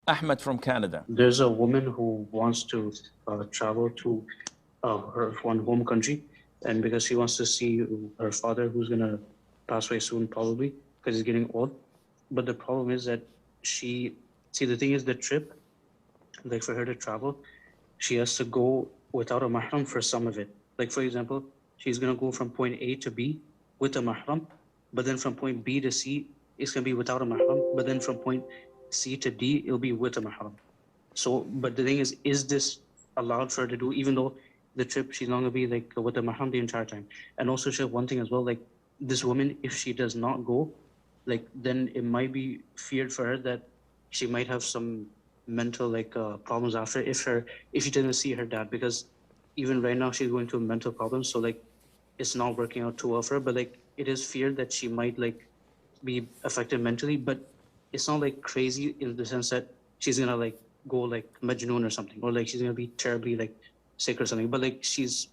Ahmed from Canada. There's a woman who wants to travel to her one home country, and because she wants to see her father, who's gonna pass away soon, probably because he's getting old. But the problem is that the thing is the trip, like for her to travel, she has to go without a mahram for some of it. Like for example, she's gonna go from point A to B with a mahram, but then from point B to C, it's gonna be without a mahram. But then from point C to D, it'll be with a mahram. So, but the thing is this allowed for her to do, even though the trip, she's not gonna be like with the mahram the entire time? And also, she have one thing as well, like this woman, if she does not go, like then it might be feared for her that she might have some mental problems after if she didn't see her dad, because even right now she's going through mental problems. So like it's not working out too well for her, but like it is feared that she might like be affected mentally, but it's not like crazy in the sense that she's gonna like go like Majnoon or something, or like she's gonna be terribly like sick or something, but like she's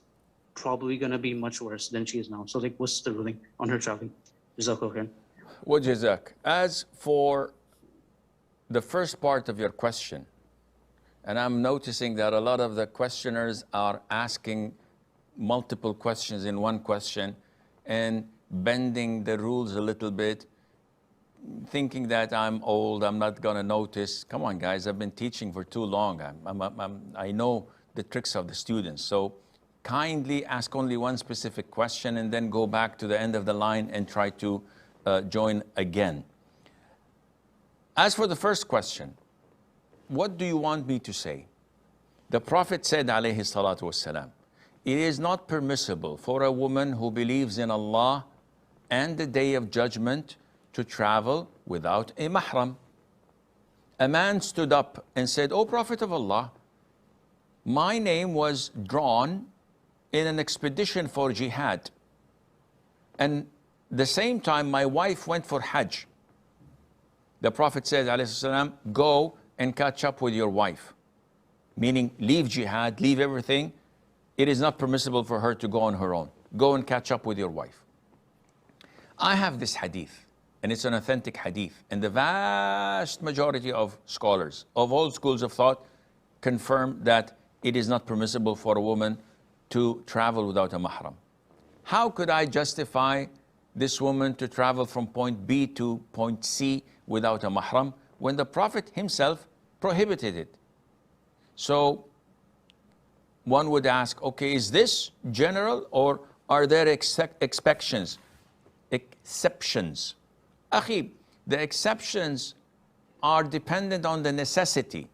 probably gonna be much worse than she is now. So like what's the ruling on her traveling? Jazakallah khair. Well, Jazak, as for the first part of your question, and I'm noticing that a lot of the questioners are asking multiple questions in one question and bending the rules a little bit, thinking that I'm old, I'm not gonna notice. Come on, guys, I've been teaching for too long. I know the tricks of the students. So kindly ask only one specific question and then go back to the end of the line and try to join again. As for the first question, what do you want me to say? The Prophet said, alayhi salatu wassalam, it is not permissible for a woman who believes in Allah and the Day of Judgment to travel without a mahram. A man stood up and said, O Prophet of Allah, my name was drawn in an expedition for jihad, and the same time my wife went for Hajj. The Prophet said, alayhi salam, go and catch up with your wife. Meaning, leave jihad, leave everything. It is not permissible for her to go on her own. Go and catch up with your wife. I have this hadith, and it's an authentic hadith. And the vast majority of scholars of all schools of thought confirm that it is not permissible for a woman to travel without a mahram. How could I justify this woman to travel from point B to point C without a mahram when the Prophet himself prohibited it? So one would ask, okay, is this general or are there exceptions? Akhi, the exceptions are dependent on the necessity.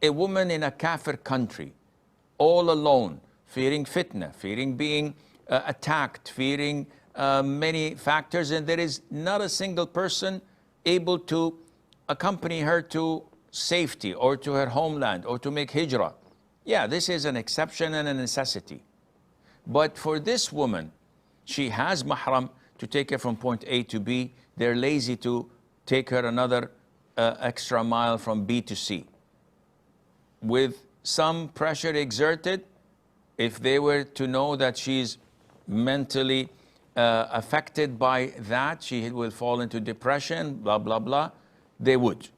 A woman in a kafir country, all alone, fearing fitna, fearing being attacked, fearing many factors, and there is not a single person able to accompany her to safety or to her homeland or to make hijrah. Yeah, this is an exception and a necessity. But for this woman, she has mahram to take her from point A to B. They're lazy to take her another extra mile from B to C. With some pressure exerted, if they were to know that she's mentally affected by that, she will fall into depression, blah, blah, blah, they would.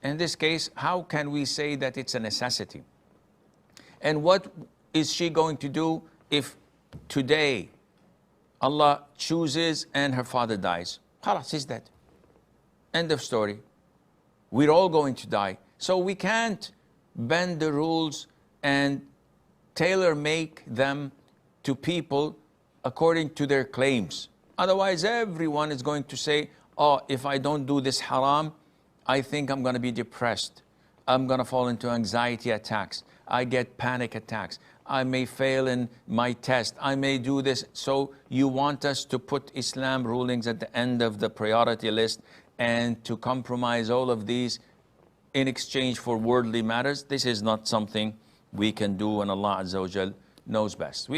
In this case, how can we say that it's a necessity? And what is she going to do if today Allah chooses and her father dies? Khalas, he's dead. End of story. We're all going to die. So we can't bend the rules and tailor-make them to people according to their claims. Otherwise, everyone is going to say, oh, if I don't do this haram, I think I'm going to be depressed. I'm going to fall into anxiety attacks. I get panic attacks. I may fail in my test. I may do this. So you want us to put Islam rulings at the end of the priority list and to compromise all of these in exchange for worldly matters? This is not something we can do, and Allah Azza wa Jal knows best.